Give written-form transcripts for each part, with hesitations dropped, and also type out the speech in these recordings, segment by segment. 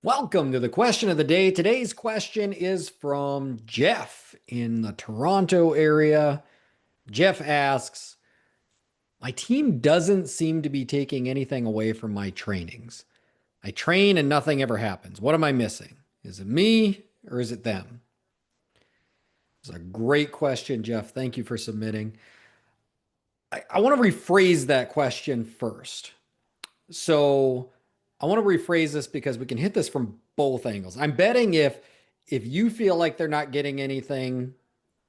Welcome to the question of the day. Today's question is from Jeff in the Toronto area. Jeff asks, my team doesn't seem to be taking anything away from my trainings. I train and nothing ever happens. What am I missing? Is it me or is it them? It's a great question, Jeff. Thank you for submitting. I want to rephrase that question first. So I want to rephrase this because we can hit this from both angles. I'm betting if you feel like they're not getting anything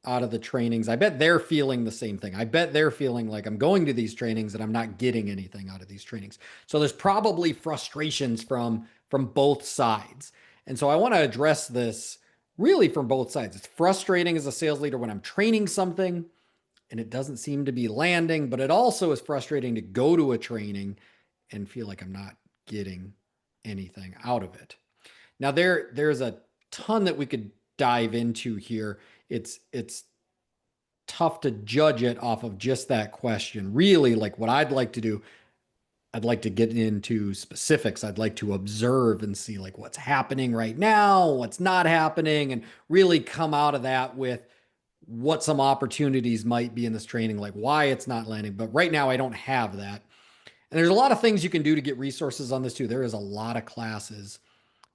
out of the trainings, I bet they're feeling the same thing. I bet they're feeling like I'm going to these trainings and I'm not getting anything out of these trainings. So there's probably frustrations from both sides. And so I want to address this really from both sides. It's frustrating as a sales leader when I'm training something and it doesn't seem to be landing, but it also is frustrating to go to a training and feel like I'm not getting anything out of it. Now there's a ton that we could dive into here. It's tough to judge it off of just that question. Really, like what I'd like to do, I'd like to get into specifics. I'd like to observe and see like what's happening right now, what's not happening, and really come out of that with what some opportunities might be in this training, like why it's not landing. But right now I don't have that. And there's a lot of things you can do to get resources on this too. There is a lot of classes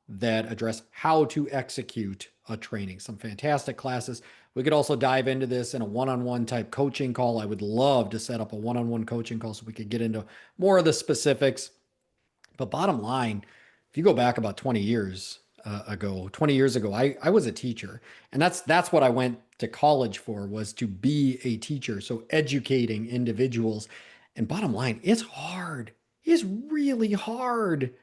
that address how to execute a training. Some fantastic classes. We could also dive into this in a one-on-one type coaching call. I would love to set up a one-on-one coaching call so we could get into more of the specifics. But bottom line, if you go back about 20 years ago, 20 years ago, I was a teacher. And that's what I went to college for, was to be a teacher. So educating individuals. And bottom line, it's hard. It's really hard.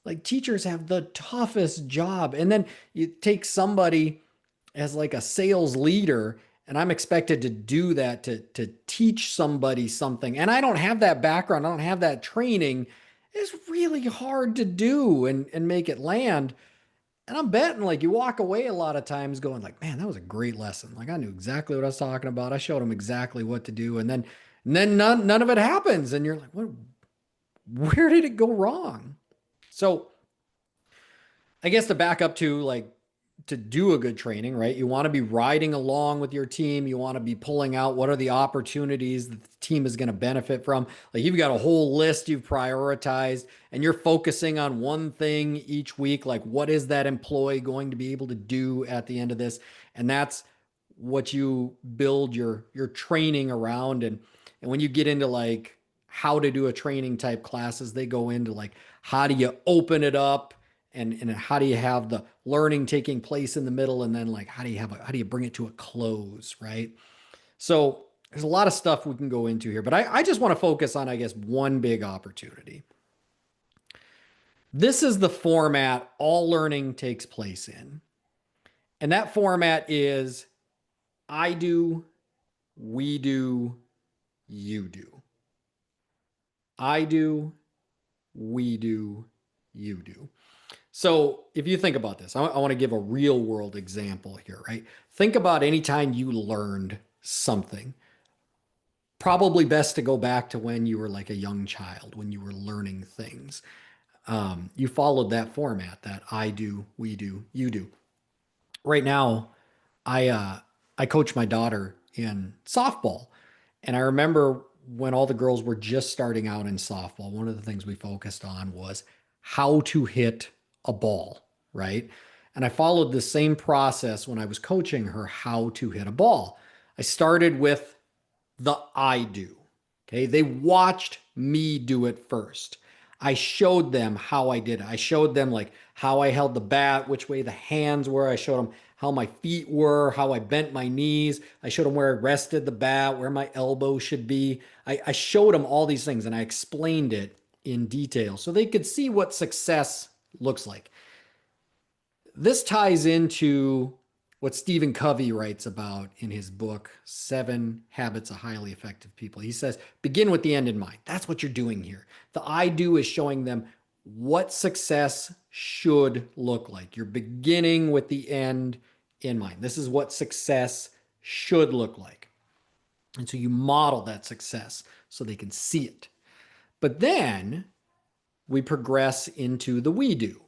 Like teachers have the toughest job. And then you take somebody as like a sales leader, and I'm expected to do that to teach somebody something. And I don't have that background, I don't have that training. It's really hard to do and make it land. And I'm betting like you walk away a lot of times going like, man, that was a great lesson. Like I knew exactly what I was talking about. I showed them exactly what to do. And then none of it happens. And you're like, what, where did it go wrong? So I guess to back up to like to do a good training, right? You want to be riding along with your team. You want to be pulling out what are the opportunities that the team is going to benefit from. Like you've got a whole list you've prioritized and you're focusing on one thing each week. Like what is that employee going to be able to do at the end of this? And that's what you build your training around. And when you get into like how to do a training type classes, they go into like how do you open it up and how do you have the learning taking place in the middle, and then like how do you bring it to a close, right? So there's a lot of stuff we can go into here, but I just want to focus on, I guess, one big opportunity. This is the format all learning takes place in, and that format is I do, we do, you do. I do, we do, you do. So if you think about this, I want to give a real world example here, right? Think about any time you learned something. Probably best to go back to when you were like a young child, when you were learning things. You followed that format, that I do, we do, you do. Right now, I coach my daughter in softball, and I remember when all the girls were just starting out in softball, one of the things we focused on was how to hit a ball, right? And I followed the same process when I was coaching her how to hit a ball. I started with the I do. Okay. They watched me do it first. I showed them how I did it. I showed them like how I held the bat, which way the hands were. I showed them how my feet were, how I bent my knees. I showed them where I rested the bat, where my elbow should be. I showed them all these things and I explained it in detail so they could see what success looks like. This ties into what Stephen Covey writes about in his book, Seven Habits of Highly Effective People. He says, begin with the end in mind. That's what you're doing here. The I do is showing them what success should look like. You're beginning with the end in mind. This is what success should look like. And so you model that success so they can see it. But then we progress into the we do.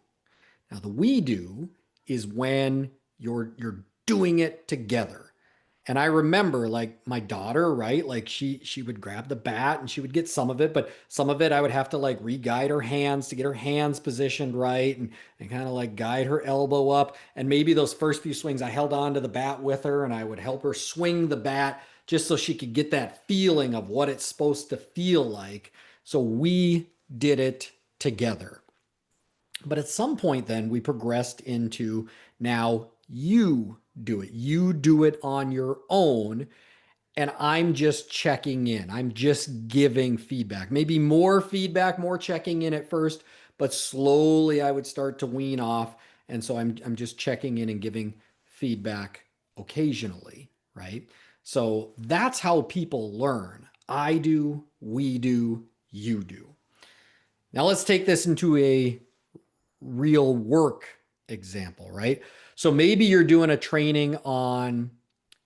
Now, the we do is when you're doing it together. And I remember like my daughter, right? Like she would grab the bat and she would get some of it, but some of it I would have to like re-guide her hands to get her hands positioned right and kind of like guide her elbow up. And maybe those first few swings I held on to the bat with her and I would help her swing the bat just so she could get that feeling of what it's supposed to feel like. So we did it together. But at some point, then we progressed into now you do it. You do it on your own. And I'm just checking in. I'm just giving feedback. Maybe more feedback, more checking in at first, but slowly I would start to wean off. And so I'm just checking in and giving feedback occasionally, right? So that's how people learn. I do, we do, you do. Now let's take this into a real work example, right? So maybe you're doing a training on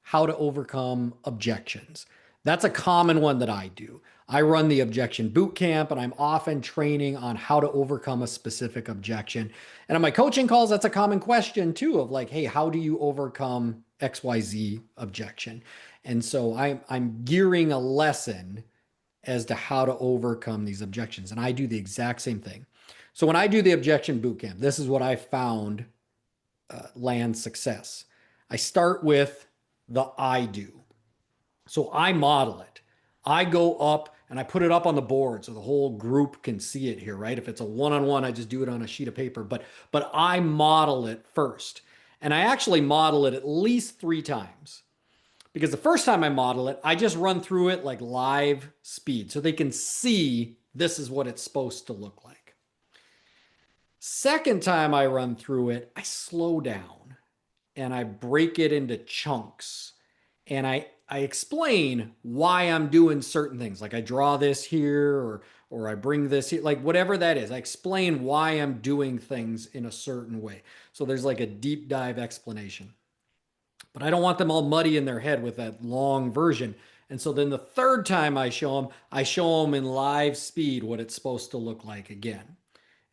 how to overcome objections. That's a common one that I do. I run the objection boot camp and I'm often training on how to overcome a specific objection. And on my coaching calls, that's a common question too of like, hey, how do you overcome XYZ objection? And so I'm gearing a lesson as to how to overcome these objections. And I do the exact same thing. So when I do the objection bootcamp, this is what I found land success. I start with the I do. So I model it. I go up and I put it up on the board so the whole group can see it here, right? If it's a one-on-one, I just do it on a sheet of paper, but I model it first. And I actually model it at least 3 times. Because the first time I model it, I just run through it like live speed so they can see this is what it's supposed to look like. Second time I run through it, I slow down and I break it into chunks and I explain why I'm doing certain things. Like I draw this here or I bring this here, like whatever that is. I explain why I'm doing things in a certain way. So there's like a deep dive explanation. But I don't want them all muddy in their head with that long version. And so then the third time I show them in live speed what it's supposed to look like again.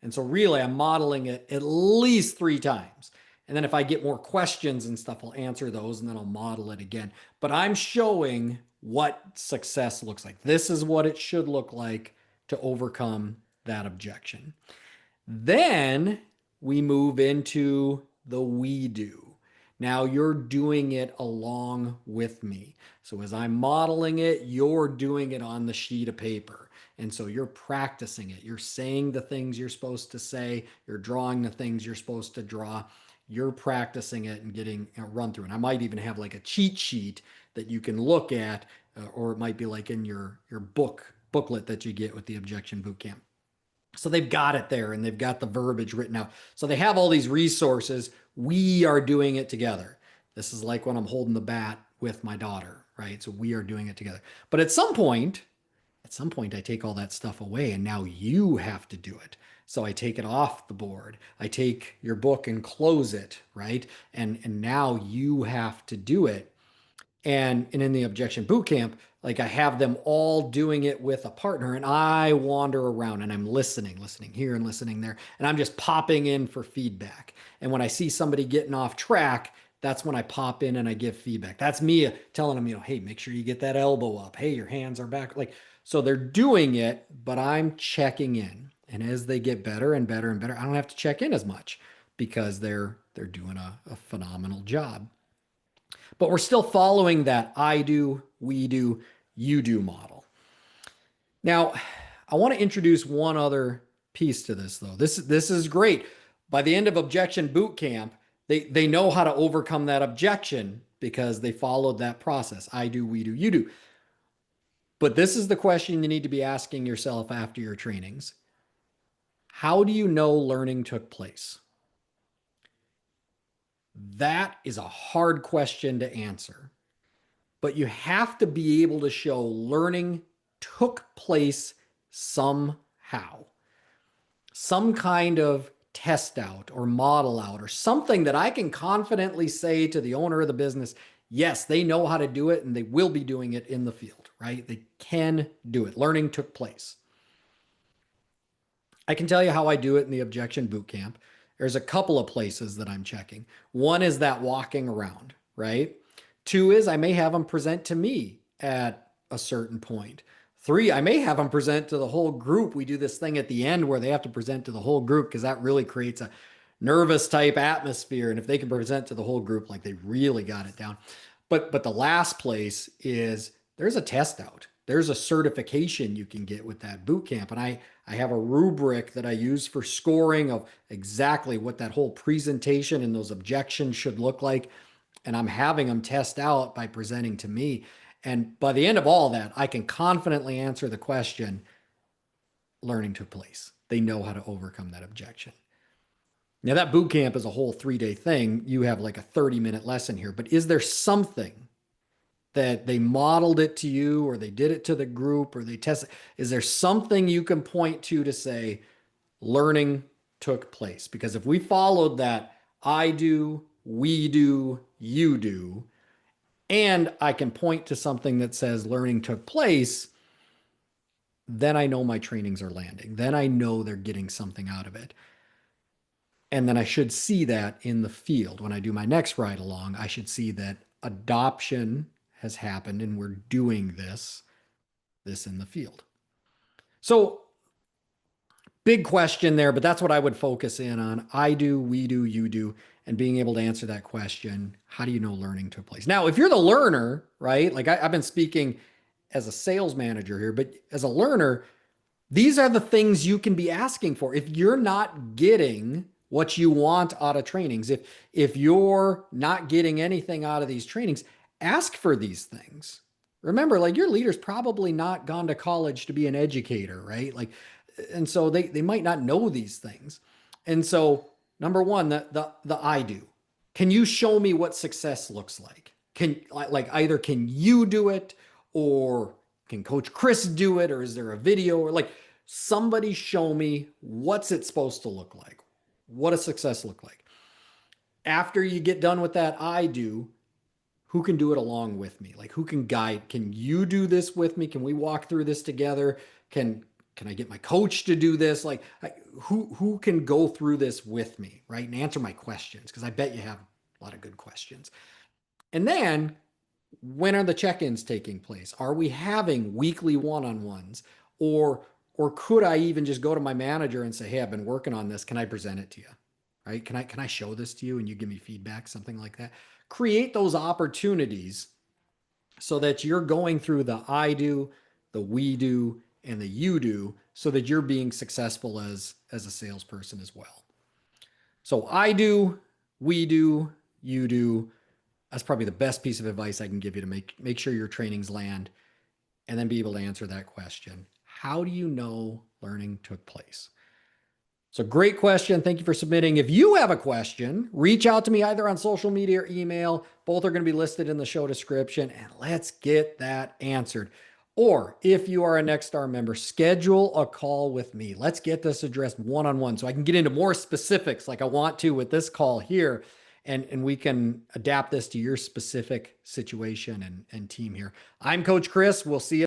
And so really I'm modeling it at least 3 times. And then if I get more questions and stuff, I'll answer those and then I'll model it again. But I'm showing what success looks like. This is what it should look like to overcome that objection. Then we move into the we do. Now you're doing it along with me. So as I'm modeling it, you're doing it on the sheet of paper. And so you're practicing it. You're saying the things you're supposed to say. You're drawing the things you're supposed to draw. You're practicing it and getting a run through. And I might even have like a cheat sheet that you can look at, or it might be like in your booklet that you get with the Objection Bootcamp. So they've got it there and they've got the verbiage written out. So they have all these resources. We are doing it together. This is like when I'm holding the bat with my daughter, right? So we are doing it together. But at some point, I take all that stuff away and now you have to do it. So I take it off the board. I take your book and close it, right? And now you have to do it. And in the Objection Bootcamp, like I have them all doing it with a partner and I wander around and I'm listening here and listening there. And I'm just popping in for feedback. And when I see somebody getting off track, that's when I pop in and I give feedback. That's me telling them, hey, make sure you get that elbow up. Hey, your hands are back. Like, so they're doing it, but I'm checking in. And as they get better and better and better, I don't have to check in as much because they're doing a phenomenal job. But we're still following that I do, we do, you do model. Now, I want to introduce one other piece to this, though. This is great. By the end of Objection Bootcamp, they know how to overcome that objection because they followed that process. I do, we do, you do. But this is the question you need to be asking yourself after your trainings. How do you know learning took place? That is a hard question to answer, but you have to be able to show learning took place somehow. Some kind of test out or model out or something that I can confidently say to the owner of the business, yes, they know how to do it and they will be doing it in the field, right? They can do it. Learning took place. I can tell you how I do it in the Objection Bootcamp. There's a couple of places that I'm checking. One is that walking around, right? Two is I may have them present to me at a certain point. Three, I may have them present to the whole group. We do this thing at the end where they have to present to the whole group because that really creates a nervous type atmosphere. And if they can present to the whole group, like they really got it down. But the last place is there's a test out. There's a certification you can get with that boot camp. And I have a rubric that I use for scoring of exactly what that whole presentation and those objections should look like. And I'm having them test out by presenting to me. And by the end of all that, I can confidently answer the question, learning took place. They know how to overcome that objection. Now, that boot camp is a whole 3-day thing. You have like a 30-minute lesson here, but is there something that they modeled it to you or they did it to the group or they tested? Is there something you can point to say learning took place? Because if we followed that, I do, we do, you do, and I can point to something that says learning took place, then I know my trainings are landing. Then I know they're getting something out of it. And then I should see that in the field. When I do my next ride along, I should see that adoption has happened and we're doing this in the field. So big question there, but that's what I would focus in on. I do, we do, you do, and being able to answer that question. How do you know learning took place? Now, if you're the learner, right? Like I've been speaking as a sales manager here, but as a learner, these are the things you can be asking for. If you're not getting what you want out of trainings, if you're not getting anything out of these trainings, ask for these things. Remember, like your leader's probably not gone to college to be an educator, right? Like, and so they might not know these things. And so number one, the I do. Can you show me what success looks like? Can like either can you do it or can Coach Chris do it? Or is there a video or like somebody show me what's it supposed to look like? What does success look like? After you get done with that, I do, who can do it along with me? Like who can guide? Can you do this with me? Can we walk through this together? Can I get my coach to do this? Like who can go through this with me, right? And answer my questions, because I bet you have a lot of good questions. And then when are the check-ins taking place? Are we having weekly one-on-ones? Or could I even just go to my manager and say, hey, I've been working on this. Can I present it to you? Right? Can I show this to you and you give me feedback, something like that? Create those opportunities so that you're going through the I do, the we do, and the you do, so that you're being successful as a salesperson as well. So I do, we do, you do. That's probably the best piece of advice I can give you to make sure your trainings land and then be able to answer that question. How do you know learning took place? So great question. Thank you for submitting. If you have a question, reach out to me either on social media or email. Both are going to be listed in the show description, and let's get that answered. Or if you are a Nexstar member, schedule a call with me. Let's get this addressed one-on-one so I can get into more specifics like I want to with this call here. And we can adapt this to your specific situation and team here. I'm Coach Chris. We'll see you.